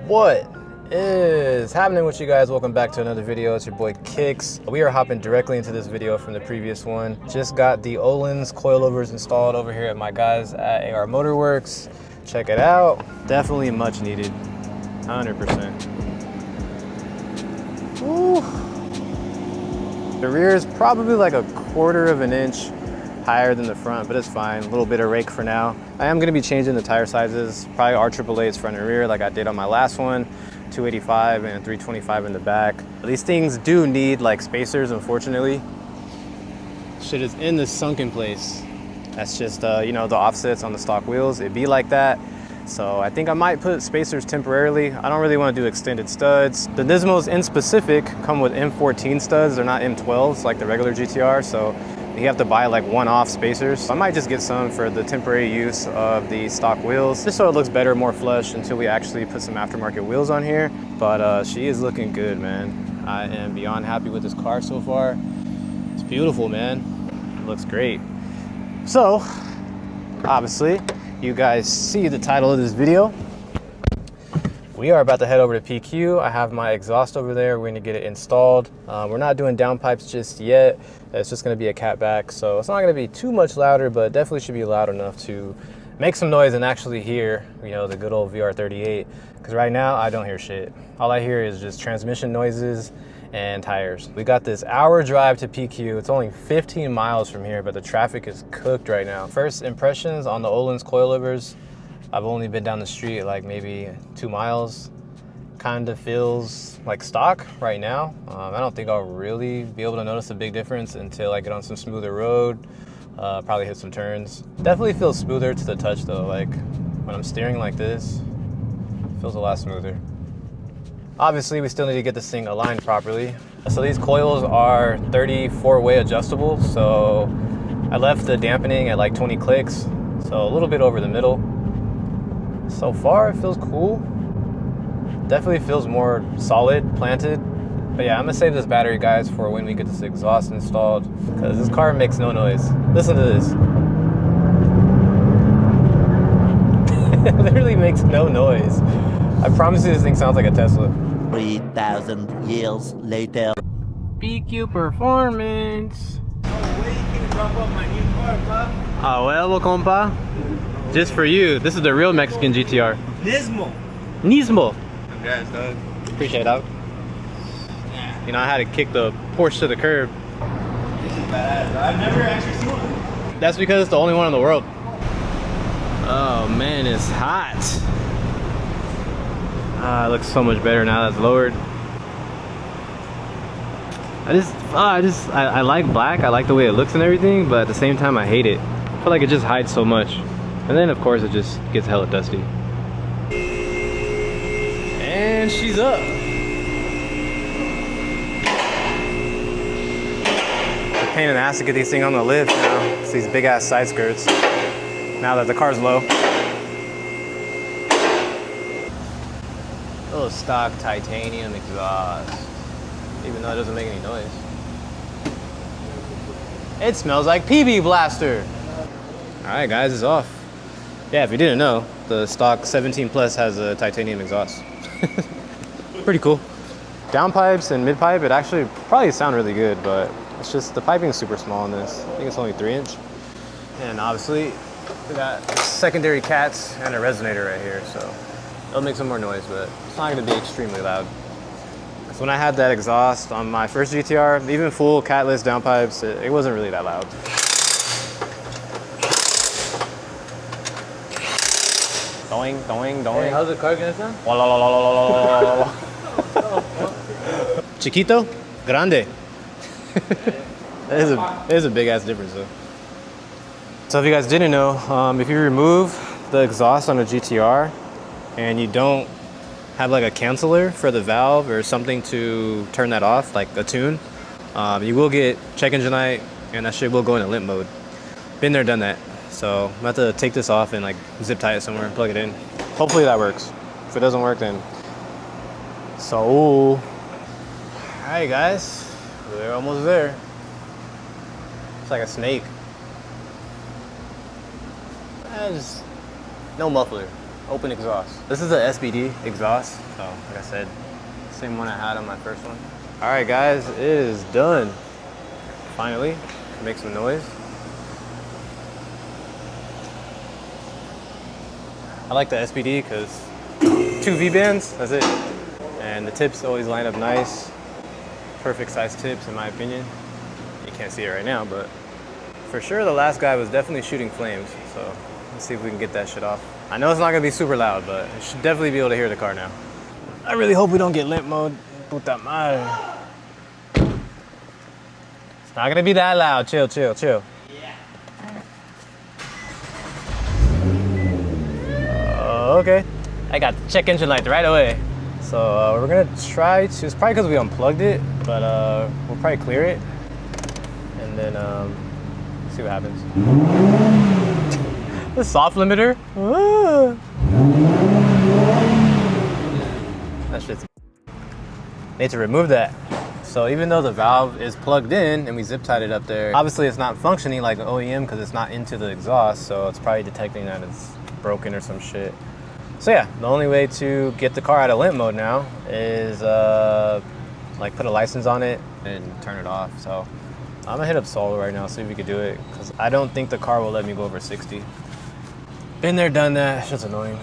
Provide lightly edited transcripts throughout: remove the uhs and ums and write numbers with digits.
What is happening with you guys? Welcome back to another video. It's your boy Kicks. We are hopping directly into this video from the previous one. Just got the Öhlins coilovers installed over here at my guys at AR Motorworks. Check it out. Definitely much needed. 100%. Ooh. The rear is probably like a 1/4 of an inch higher than the front, but it's fine. A little bit of rake for now. I am gonna be changing the tire sizes, probably R888s front and rear like I did on my last one, 285 and 325 in the back. These things do need like spacers, unfortunately. Shit is in the sunken place. That's just, you know, the offsets on the stock wheels. It'd be like that. So I think I might put spacers temporarily. I don't really want to do extended studs. The Nismos in specific come with M14 studs. They're not M12s like the regular GTR. So you have to buy like one-off spacers. So I might just get some for the temporary use of the stock wheels, just so it looks better, more flush until we actually put some aftermarket wheels on here. But she is looking good, man. I am beyond happy with this car so far. It's beautiful, man. It looks great. So, obviously, you guys see the title of this video. We are about to head over to PQ. I have my exhaust over there. We're gonna get it installed. We're not doing downpipes just yet. It's just gonna be a catback. So it's not gonna be too much louder, but definitely should be loud enough to make some noise and actually hear, you know, the good old VR38. Because right now I don't hear shit. All I hear is just transmission noises and tires. We got this hour drive to PQ. It's only 15 miles from here, but the traffic is cooked right now. First impressions on the Öhlins coilovers. I've only been down the street like maybe 2 miles. Kind of feels like stock right now. I don't think I'll really be able to notice a big difference until I get on some smoother road, probably hit some turns. Definitely feels smoother to the touch though. Like when I'm steering like this, it feels a lot smoother. Obviously, we still need to get this thing aligned properly. So these coils are 34-way adjustable. So I left the dampening at like 20 clicks. So a little bit over the middle. So far, it feels cool. Definitely feels more solid, planted. But yeah, I'm gonna save this battery, guys, for when we get this exhaust installed, because this car makes no noise. Listen to this. It literally makes no noise. I promise you this thing sounds like a Tesla. 3,000 years later. PQ performance. Oh, wait, you can drop off my new car, bro. Ah, well, compa. Just for you. This is the real Mexican GTR. Nismo. Nismo. Congrats, dog. Appreciate it, dog. You know, I had to kick the Porsche to the curb. This is badass. I've never actually seen one. That's because it's the only one in the world. Oh man, it's hot. It looks so much better now that's lowered. I like black. I like the way it looks and everything, but at the same time, I hate it. I feel like it just hides so much. And then, of course, it just gets hella dusty. And she's up. It's a pain in the ass to get these things on the lift now. It's these big ass side skirts. Now that the car's low. Little stock titanium exhaust. Even though it doesn't make any noise. It smells like PB Blaster. All right, guys, it's off. Yeah, if you didn't know, the stock 17 Plus has a titanium exhaust. Pretty cool. Downpipes and mid-pipe, it actually probably sound really good, but it's just the piping is super small on this. I think it's only 3-inch. And obviously, we got secondary cats and a resonator right here, so it'll make some more noise, but it's not gonna be extremely loud. So when I had that exhaust on my first GTR, even full catless downpipes, it wasn't really that loud. Doing, doing, doing. Hey, how's the car gonna sound? Chiquito, grande. It is a big ass difference though. So if you guys didn't know, if you remove the exhaust on a GTR and you don't have like a canceller for the valve or something to turn that off, like a tune, you will get check engine light and that shit will go into limp mode. Been there, done that. So I'm about to take this off and like zip tie it somewhere and plug it in. Hopefully that works. If it doesn't work, then so. All right, guys, we're almost there. It's like a snake. Just no muffler. open exhaust. This is a SBD exhaust, so like I said, same one I had on my first one. All right, guys, it is done. Finally, make some noise. I like the SBD because 2 V-bands, that's it. And the tips always line up nice. Perfect size tips, in my opinion. You can't see it right now, but for sure the last guy was definitely shooting flames. So let's see if we can get that shit off. I know it's not gonna be super loud, but you should definitely be able to hear the car now. I really hope we don't get limp mode. Puta madre. It's not gonna be that loud. Chill, chill, chill. Okay. I got the check engine light right away. So we're gonna try to, it's probably because we unplugged it, but we'll probably clear it and then see what happens. The soft limiter. That shit's. Need to remove that. So even though the valve is plugged in and we zip tied it up there, obviously it's not functioning like an OEM because it's not into the exhaust, so it's probably detecting that it's broken or some shit. So yeah, the only way to get the car out of limp mode now is like put a license on it and turn it off. So I'm gonna hit up Solo right now, see if we could do it, because I don't think the car will let me go over 60. Been there, done that. Shit's annoying.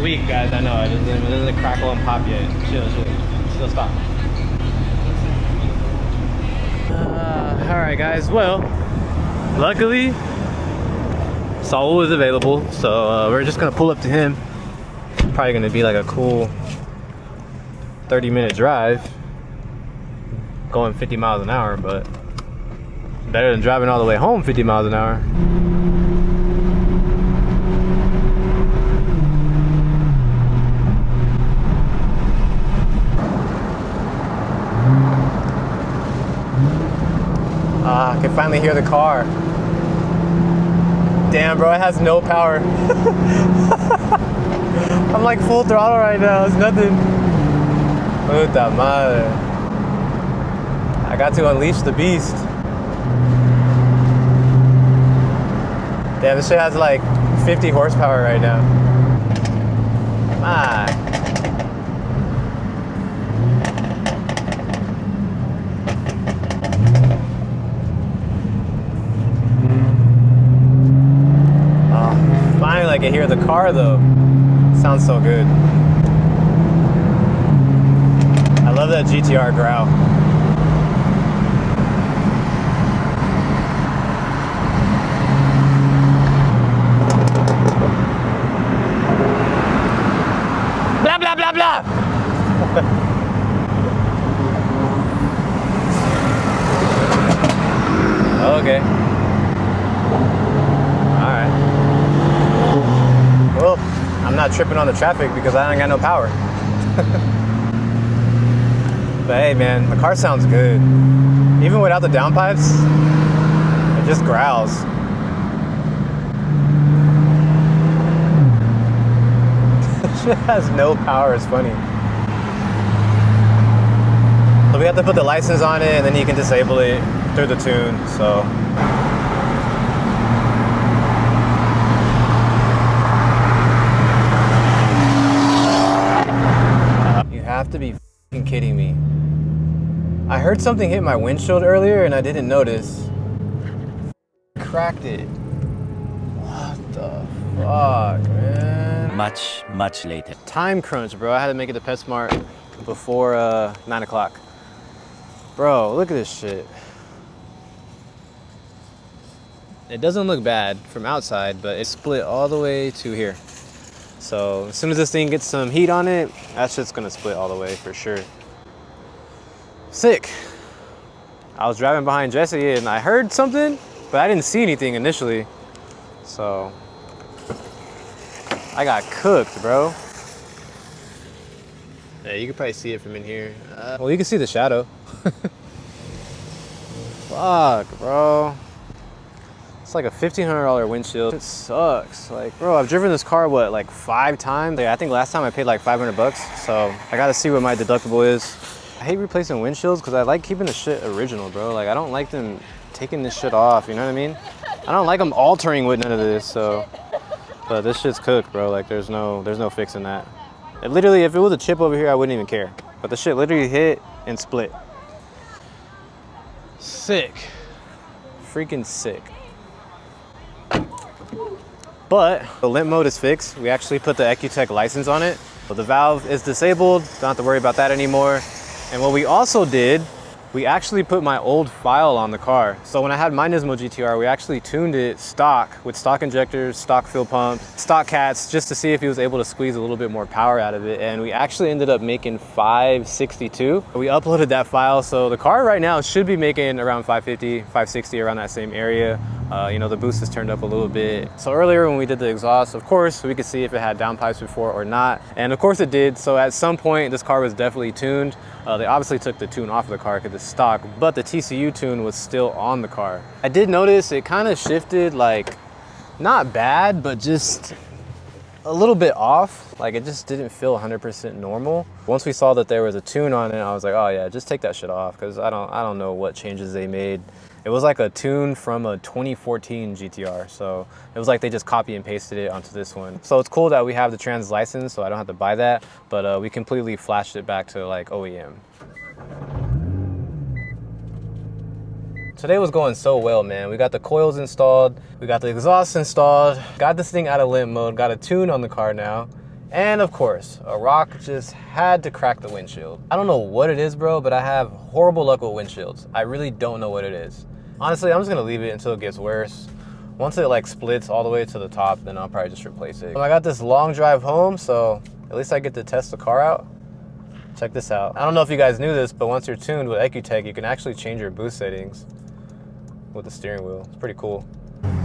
Weak, guys, I know. It doesn't crackle and pop yet. Chill, chill. Still stop. Alright, guys. Well, luckily, Saul was available, so we're just gonna pull up to him. Probably gonna be like a cool 30-minute drive, going 50 miles an hour, but better than driving all the way home 50 miles an hour. I can finally hear the car. Damn, bro, it has no power. I'm like full throttle right now, it's nothing. Puta madre. I got to unleash the beast. Damn, this shit has like 50 horsepower right now. Come on. I can hear the car though. Sounds so good. I love that GTR growl. Blah blah blah blah. Okay. Well, I'm not tripping on the traffic because I ain't got no power. But hey man, the car sounds good. Even without the downpipes, it just growls. It has no power, it's funny. So we have to put the license on it and then you can disable it through the tune, so. Have to be f***ing kidding me. I heard something hit my windshield earlier and I didn't notice. Cracked it. What the fuck, man? Much later. Time crunch, bro. I had to make it to PetSmart before 9 o'clock. Bro, look at this shit. It doesn't look bad from outside, but it's split all the way to here. So as soon as this thing gets some heat on it, that shit's gonna split all the way for sure. Sick. I was driving behind Jesse and I heard something, but I didn't see anything initially. So I got cooked, bro. Yeah, you can probably see it from in here. Well, you can see the shadow. Fuck, bro. It's like a $1,500 windshield. It sucks. Like, bro, I've driven this car, what, like 5 times? Yeah, I think last time I paid like 500 bucks. So I gotta see what my deductible is. I hate replacing windshields because I like keeping the shit original, bro. Like, I don't like them taking this shit off, you know what I mean? I don't like them altering with none of this, so. But this shit's cooked, bro. Like, there's no fixing that. It literally, if it was a chip over here, I wouldn't even care. But the shit literally hit and split. Sick. Freaking sick. But the limp mode is fixed. We actually put the EcuTech license on it. So the valve is disabled. Don't have to worry about that anymore. And what we also did, we actually put my old file on the car. So when I had my Nismo GTR, we actually tuned it stock with stock injectors, stock fuel pump, stock cats, just to see if he was able to squeeze a little bit more power out of it. And we actually ended up making 562. We uploaded that file. So the car right now should be making around 550, 560, around that same area. You know, the boost is turned up a little bit. So earlier when we did the exhaust, of course, we could see if it had downpipes before or not. And of course it did. So at some point, this car was definitely tuned. They obviously took the tune off of the car because it's stock, but the TCU tune was still on the car. I did notice it kind of shifted, like, not bad, but just a little bit off. Like, it just didn't feel 100% normal. Once we saw that there was a tune on it, I was like, oh yeah, just take that shit off, because I don't know what changes they made. It was like a tune from a 2014 GTR. So it was like they just copy and pasted it onto this one. So it's cool that we have the trans license, so I don't have to buy that, but we completely flashed it back to like OEM. Today was going so well, man. We got the coils installed, we got the exhaust installed, got this thing out of limp mode, got a tune on the car now. And of course, a rock just had to crack the windshield. I don't know what it is, bro, but I have horrible luck with windshields. I really don't know what it is. Honestly, I'm just gonna leave it until it gets worse. Once it like splits all the way to the top, then I'll probably just replace it. I got this long drive home, so at least I get to test the car out. Check this out. I don't know if you guys knew this, but once you're tuned with EcuTech, you can actually change your boost settings with the steering wheel. It's pretty cool.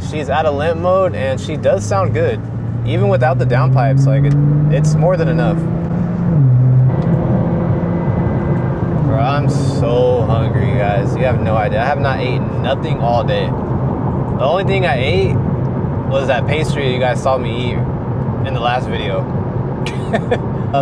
She's out of limp mode and she does sound good. Even without the downpipes, like it's more than enough. Bro, I'm so hungry, you guys. You have no idea. I have not eaten nothing all day. The only thing I ate was that pastry you guys saw me eat in the last video.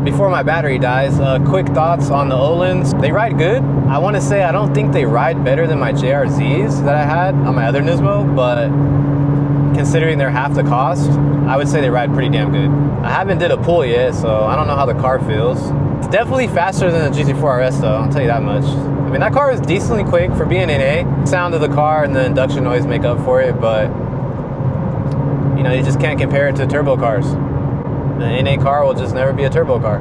Before my battery dies, quick thoughts on the Olins. They ride good. I want to say I don't think they ride better than my JRZs that I had on my other Nismo, but considering they're half the cost, I would say they ride pretty damn good. I haven't did a pull yet, so I don't know how the car feels. It's definitely faster than the GT4 RS though, I'll tell you that much. I mean, that car is decently quick for being NA. Sound of the car and the induction noise make up for it, but you know, you just can't compare it to turbo cars. The NA car will just never be a turbo car.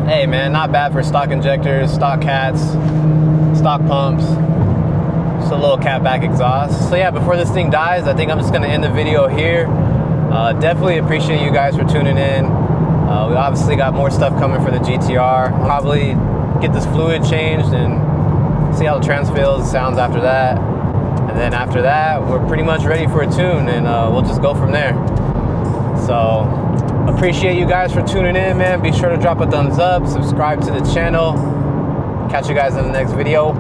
Hey man, not bad for stock injectors, stock cats, stock pumps. Just a little catback exhaust. So yeah, before this thing dies, I think I'm just gonna end the video here. Definitely appreciate you guys for tuning in. We obviously got more stuff coming for the GTR. Probably get this fluid changed and see how the trans feels, sounds after that. And then after that, we're pretty much ready for a tune and we'll just go from there. So appreciate you guys for tuning in, man. Be sure to drop a thumbs up, subscribe to the channel. Catch you guys in the next video.